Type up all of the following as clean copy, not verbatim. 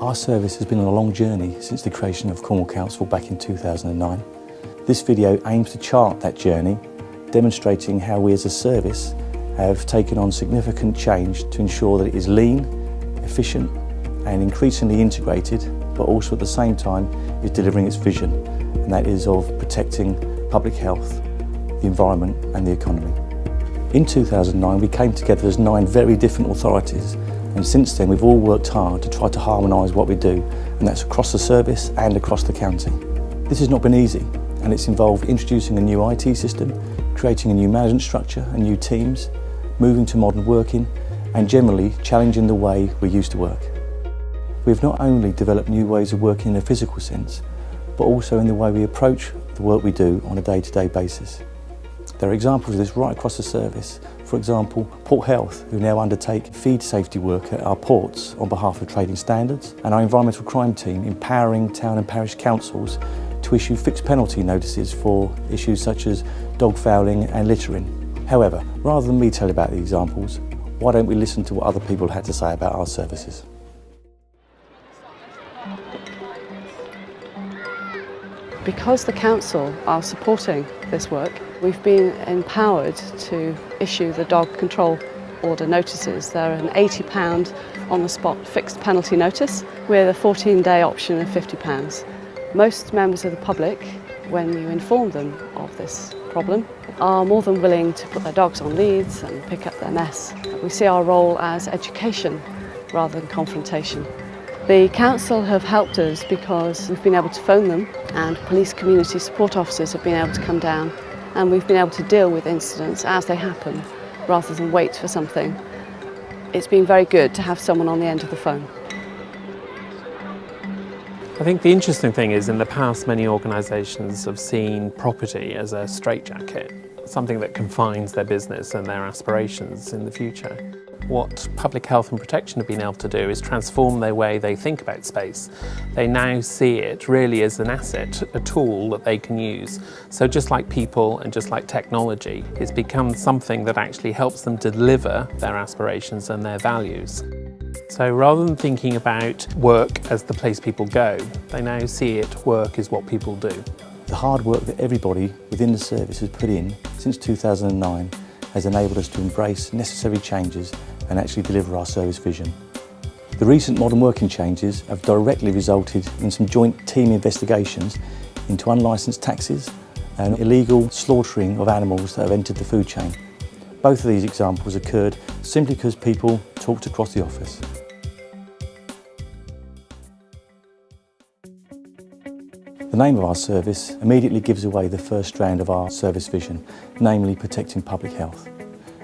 Our service has been on a long journey since the creation of Cornwall Council back in 2009. This video aims to chart that journey, demonstrating how we as a service have taken on significant change to ensure that it is lean, efficient and increasingly integrated, but also at the same time is delivering its vision, and that is of protecting public health, the environment and the economy. In 2009 we came together as 9 very different authorities, and since then we've all worked hard to try to harmonise what we do, and that's across the service and across the county. This has not been easy, and it's involved introducing a new IT system, creating a new management structure and new teams, moving to modern working and generally challenging the way we used to work. We've not only developed new ways of working in a physical sense, but also in the way we approach the work we do on a day-to-day basis. There are examples of this right across the service. For example, Port Health, who now undertake feed safety work at our ports on behalf of trading standards, and our environmental crime team empowering town and parish councils to issue fixed penalty notices for issues such as dog fouling and littering. However, rather than me tell about the examples, why don't we listen to what other people had to say about our services? Because the council are supporting this work, we've been empowered to issue the dog control order notices. They're an £80 on-the-spot fixed penalty notice with a 14-day option of £50. Most members of the public, when you inform them of this problem, are more than willing to put their dogs on leads and pick up their mess. We see our role as education rather than confrontation. The council have helped us because we've been able to phone them, and police community support officers have been able to come down, and we've been able to deal with incidents as they happen rather than wait for something. It's been very good to have someone on the end of the phone. I think the interesting thing is, in the past many organisations have seen property as a straitjacket, something that confines their business and their aspirations in the future. What public health and protection have been able to do is transform the way they think about space. They now see it really as an asset, a tool that they can use. So just like people and just like technology, it's become something that actually helps them deliver their aspirations and their values. So rather than thinking about work as the place people go, they now see it, work is what people do. The hard work that everybody within the service has put in since 2009 has enabled us to embrace necessary changes and actually deliver our service vision. The recent modern working changes have directly resulted in some joint team investigations into unlicensed taxis and illegal slaughtering of animals that have entered the food chain. Both of these examples occurred simply because people talked across the office. The name of our service immediately gives away the first strand of our service vision, namely protecting public health.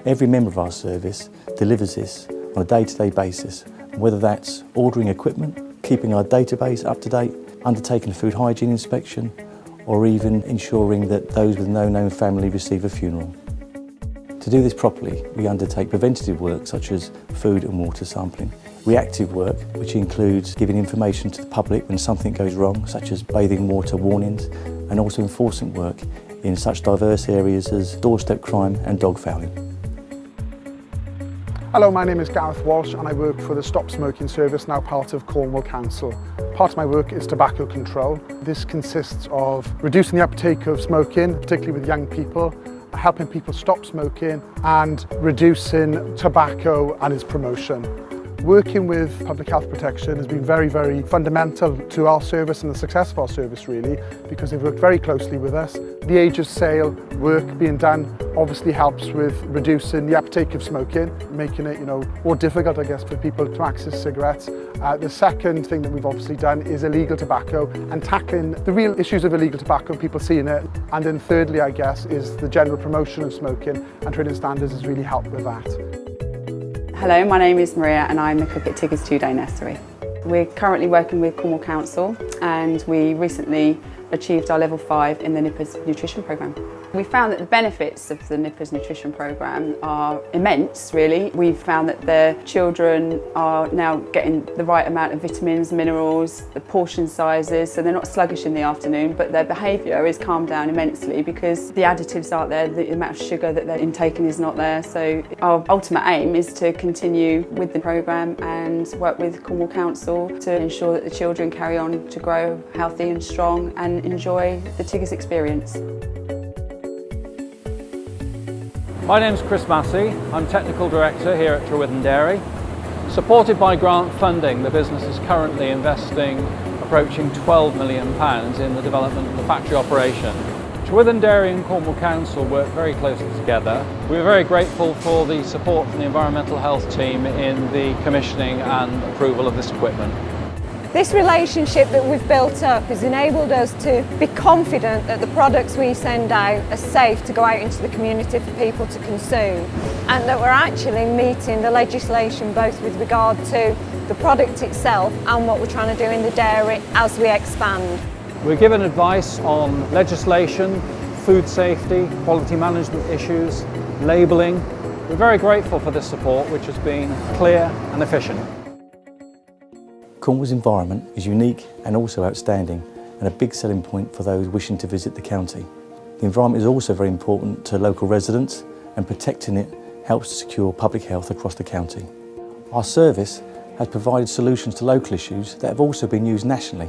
Every member of our service delivers this on a day-to-day basis, whether that's ordering equipment, keeping our database up to date, undertaking a food hygiene inspection, or even ensuring that those with no known family receive a funeral. To do this properly, we undertake preventative work such as food and water sampling, reactive work, which includes giving information to the public when something goes wrong, such as bathing water warnings, and also enforcement work in such diverse areas as doorstep crime and dog fouling. Hello, my name is Gareth Walsh and I work for the Stop Smoking Service, now part of Cornwall Council. Part of my work is tobacco control. This consists of reducing the uptake of smoking, particularly with young people, helping people stop smoking and reducing tobacco and its promotion. Working with public health protection has been very, very fundamental to our service and the success of our service really, because they've worked very closely with us. The age of sale work being done obviously helps with reducing the uptake of smoking, making it more difficult I guess for people to access cigarettes. The second thing that we've obviously done is illegal tobacco and tackling the real issues of illegal tobacco and people seeing it. And then thirdly I guess is the general promotion of smoking, and trading standards has really helped with that. Hello, my name is Maria and I'm the cook at Tigger's 2-Day Nursery. We're currently working with Cornwall Council and we recently achieved our level 5 in the Nippers nutrition programme. We found that the benefits of the Nippers Nutrition Programme are immense, really. We've found that the children are now getting the right amount of vitamins, minerals, the portion sizes, so they're not sluggish in the afternoon, but their behaviour is calmed down immensely because the additives aren't there, the amount of sugar that they're intaking is not there. So our ultimate aim is to continue with the programme and work with Cornwall Council to ensure that the children carry on to grow healthy and strong and enjoy the Tiggers experience. My name's Chris Massey. I'm Technical Director here at Trewithen Dairy. Supported by grant funding, the business is currently investing approaching £12 million in the development of the factory operation. Trewithen Dairy and Cornwall Council work very closely together. We're very grateful for the support from the environmental health team in the commissioning and approval of this equipment. This relationship that we've built up has enabled us to be confident that the products we send out are safe to go out into the community for people to consume, and that we're actually meeting the legislation both with regard to the product itself and what we're trying to do in the dairy as we expand. We're given advice on legislation, food safety, quality management issues, labelling. We're very grateful for this support, which has been clear and efficient. Cornwall's environment is unique and also outstanding, and a big selling point for those wishing to visit the county. The environment is also very important to local residents, and protecting it helps to secure public health across the county. Our service has provided solutions to local issues that have also been used nationally.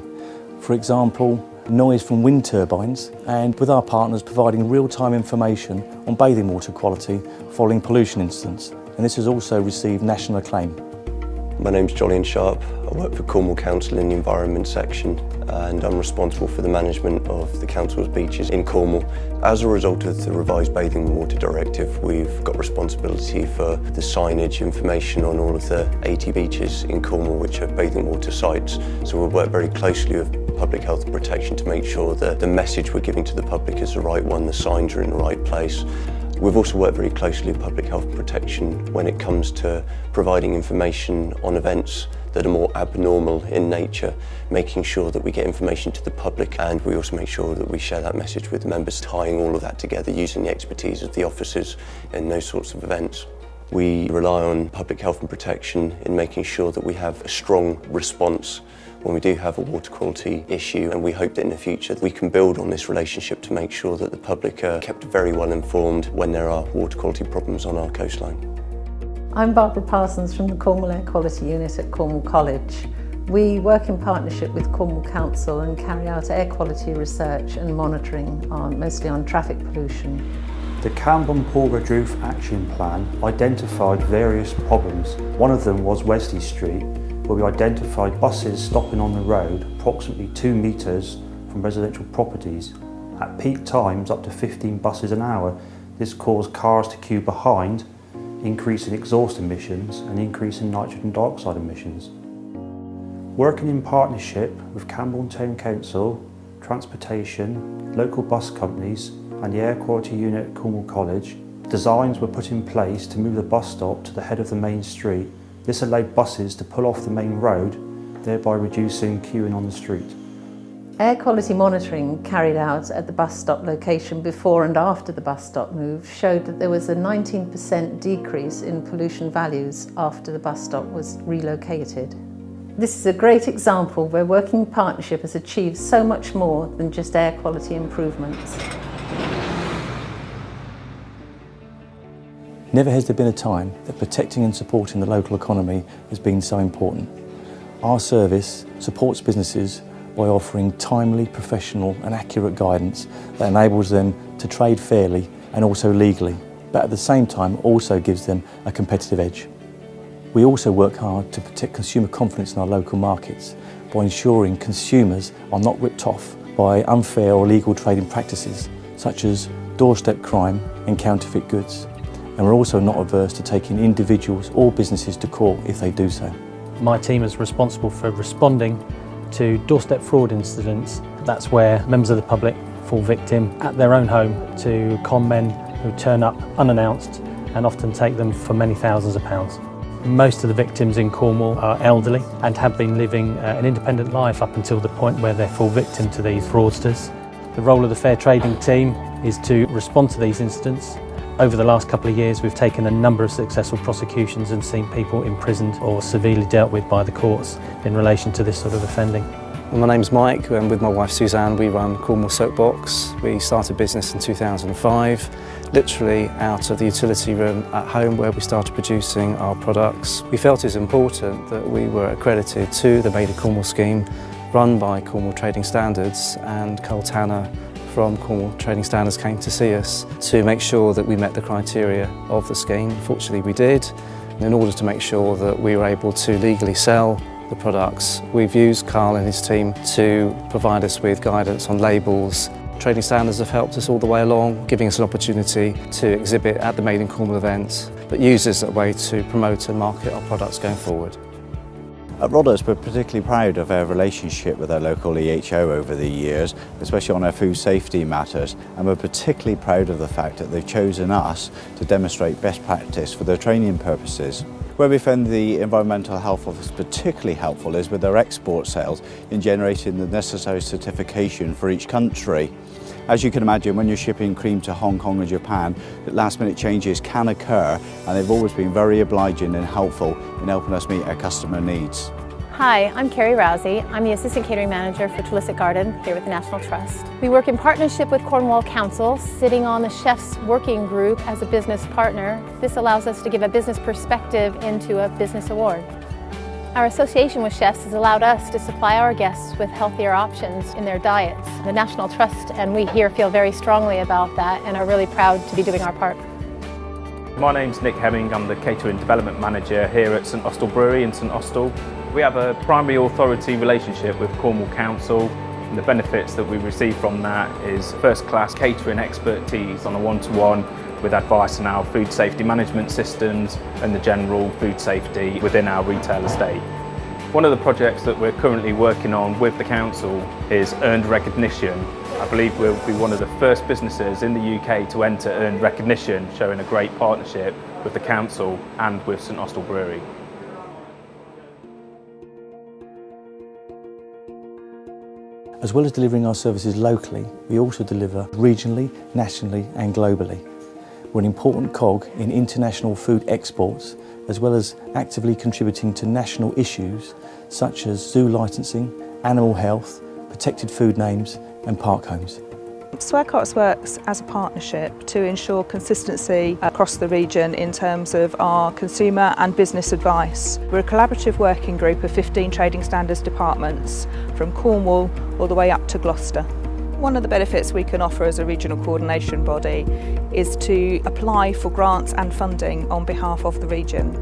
For example, noise from wind turbines, and with our partners providing real-time information on bathing water quality following pollution incidents, and this has also received national acclaim. My name's Jolyon Sharp. I work for Cornwall Council in the Environment section, and I'm responsible for the management of the council's beaches in Cornwall. As a result of the revised Bathing Water Directive, we've got responsibility for the signage information on all of the 80 beaches in Cornwall, which are bathing water sites. So we'll work very closely with Public Health and Protection to make sure that the message we're giving to the public is the right one, the signs are in the right place. We've also worked very closely with Public Health and Protection when it comes to providing information on events that are more abnormal in nature, making sure that we get information to the public, and we also make sure that we share that message with the members, tying all of that together using the expertise of the officers in those sorts of events. We rely on Public Health and Protection in making sure that we have a strong response when we do have a water quality issue, and we hope that in the future we can build on this relationship to make sure that the public are kept very well informed when there are water quality problems on our coastline. I'm Barbara Parsons from the Cornwall Air Quality Unit at Cornwall College. We work in partnership with Cornwall Council and carry out air quality research and monitoring mostly on traffic pollution. The Camborne Portrush Roof Action Plan identified various problems. One of them was Wesley Street, where we identified buses stopping on the road approximately 2 metres from residential properties. At peak times, up to 15 buses an hour. This caused cars to queue behind, increasing exhaust emissions and increasing nitrogen dioxide emissions. Working in partnership with Camborne Town Council, transportation, local bus companies and the Air Quality Unit at Cornwall College, designs were put in place to move the bus stop to the head of the main street. This allowed buses to pull off the main road, thereby reducing queuing on the street. Air quality monitoring carried out at the bus stop location before and after the bus stop move showed that there was a 19% decrease in pollution values after the bus stop was relocated. This is a great example where working partnership has achieved so much more than just air quality improvements. Never has there been a time that protecting and supporting the local economy has been so important. Our service supports businesses by offering timely, professional and accurate guidance that enables them to trade fairly and also legally, but at the same time also gives them a competitive edge. We also work hard to protect consumer confidence in our local markets by ensuring consumers are not ripped off by unfair or illegal trading practices such as doorstep crime and counterfeit goods. And we're also not averse to taking individuals or businesses to court if they do so. My team is responsible for responding to doorstep fraud incidents. That's where members of the public fall victim at their own home to con men who turn up unannounced and often take them for many thousands of pounds. Most of the victims in Cornwall are elderly and have been living an independent life up until the point where they fall victim to these fraudsters. The role of the fair trading team is to respond to these incidents. Over the last couple of years, we've taken a number of successful prosecutions and seen people imprisoned or severely dealt with by the courts in relation to this sort of offending. My name's Mike, and with my wife Suzanne we run Cornwall Soapbox. We started business in 2005, literally out of the utility room at home where we started producing our products. We felt it was important that we were accredited to the Made in Cornwall scheme run by Cornwall Trading Standards, and Carl Tanner from Cornwall Trading Standards came to see us to make sure that we met the criteria of the scheme. Fortunately we did, and in order to make sure that we were able to legally sell the products, we've used Carl and his team to provide us with guidance on labels. Trading Standards have helped us all the way along, giving us an opportunity to exhibit at the Made in Cornwall events, but use this as a way to promote and market our products going forward. At Rodders, we're particularly proud of our relationship with our local EHO over the years, especially on our food safety matters, and we're particularly proud of the fact that they've chosen us to demonstrate best practice for their training purposes. Where we found the environmental health office particularly helpful is with their export sales in generating the necessary certification for each country. As you can imagine, when you're shipping cream to Hong Kong and Japan, last minute changes can occur, and they've always been very obliging and helpful in helping us meet our customer needs. Hi, I'm Carrie Rousey. I'm the Assistant Catering Manager for Tulisic Garden here with the National Trust. We work in partnership with Cornwall Council, sitting on the Chefs Working Group as a business partner. This allows us to give a business perspective into a business award. Our association with chefs has allowed us to supply our guests with healthier options in their diets. The National Trust and we here feel very strongly about that and are really proud to be doing our part. My name's Nick Hemming. I'm the Catering Development Manager here at St Austell Brewery in St Austell. We have a primary authority relationship with Cornwall Council, and the benefits that we receive from that is first-class catering expertise on a one-to-one with advice on our food safety management systems and the general food safety within our retail estate. One of the projects that we're currently working on with the council is earned recognition. I believe we'll be one of the first businesses in the UK to enter earned recognition, showing a great partnership with the council and with St Austell Brewery. As well as delivering our services locally, we also deliver regionally, nationally and globally. We're an important cog in international food exports, as well as actively contributing to national issues such as zoo licensing, animal health, protected food names and park homes. Swearcots works as a partnership to ensure consistency across the region in terms of our consumer and business advice. We're a collaborative working group of 15 trading standards departments from Cornwall all the way up to Gloucester. One of the benefits we can offer as a regional coordination body is to apply for grants and funding on behalf of the region.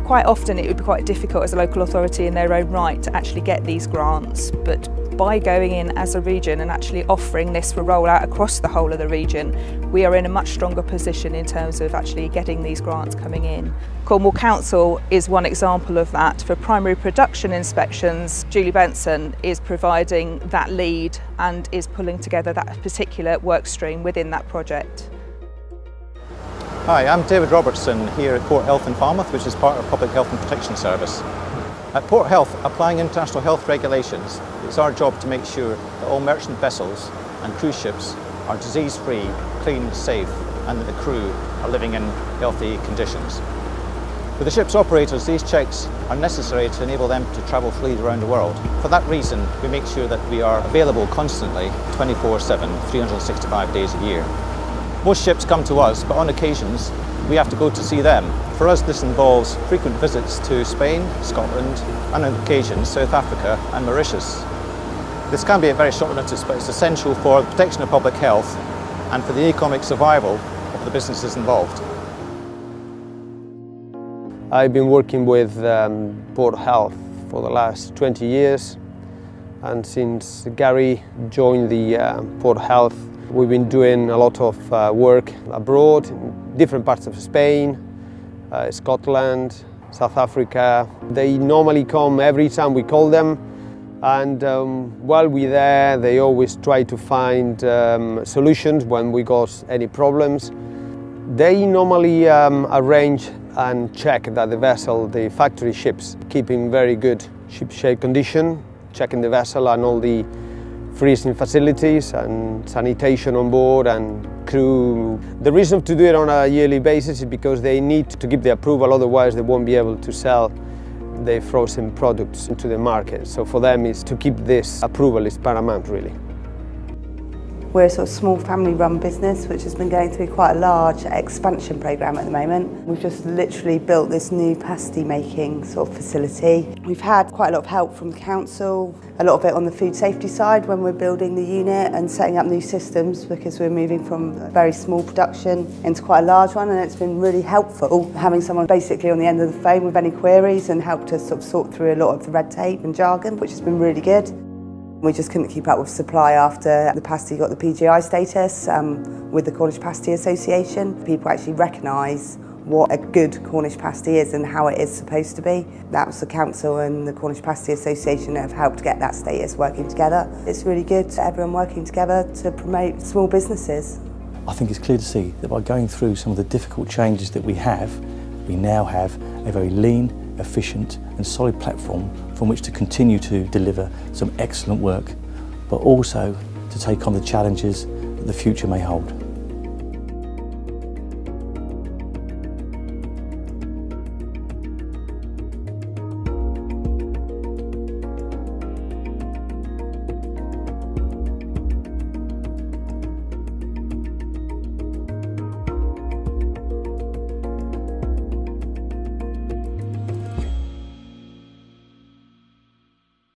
Quite often it would be quite difficult as a local authority in their own right to actually get these grants, but by going in as a region and actually offering this for rollout across the whole of the region, we are in a much stronger position in terms of actually getting these grants coming in. Cornwall Council is one example of that. For primary production inspections, Julie Benson is providing that lead and is pulling together that particular work stream within that project. Hi, I'm David Robertson here at Port Health in Falmouth, which is part of Public Health and Protection Service. At Port Health, applying international health regulations, it's our job to make sure that all merchant vessels and cruise ships are disease-free, clean, safe, and that the crew are living in healthy conditions. For the ship's operators, these checks are necessary to enable them to travel freely around the world. For that reason, we make sure that we are available constantly, 24/7, 365 days a year. Most ships come to us, but on occasions, we have to go to see them. For us, this involves frequent visits to Spain, Scotland, and on occasions South Africa and Mauritius. This can be at very short notice, but it's essential for the protection of public health and for the economic survival of the businesses involved. I've been working with Port Health for the last 20 years, and since Gary joined the Port Health, we've been doing a lot of work abroad, in different parts of Spain, Scotland, South Africa. They normally come every time we call them, and while we're there, they always try to find solutions when we got any problems. They normally arrange and check that the vessel, the factory ships, keep in very good ship shape condition, checking the vessel and all the freezing facilities and sanitation on board and crew. The reason to do it on a yearly basis is because they need to give the approval, otherwise they won't be able to sell their frozen products into the market. So for them is to keep this approval is paramount really. We're a sort of small family-run business which has been going through quite a large expansion programme at the moment. We've just literally built this new pasty making sort of facility. We've had quite a lot of help from the council, a lot of it on the food safety side when we're building the unit and setting up new systems, because we're moving from a very small production into quite a large one, and it's been really helpful having someone basically on the end of the phone with any queries and helped us sort of sort through a lot of the red tape and jargon, which has been really good. We just couldn't keep up with supply after the pasty got the PGI status with the Cornish Pasty Association. People actually recognise what a good Cornish pasty is and how it is supposed to be. That was the council and the Cornish Pasty Association that have helped get that status working together. It's really good to everyone working together to promote small businesses. I think it's clear to see that by going through some of the difficult changes that we now have a very lean, efficient and solid platform from which to continue to deliver some excellent work, but also to take on the challenges that the future may hold.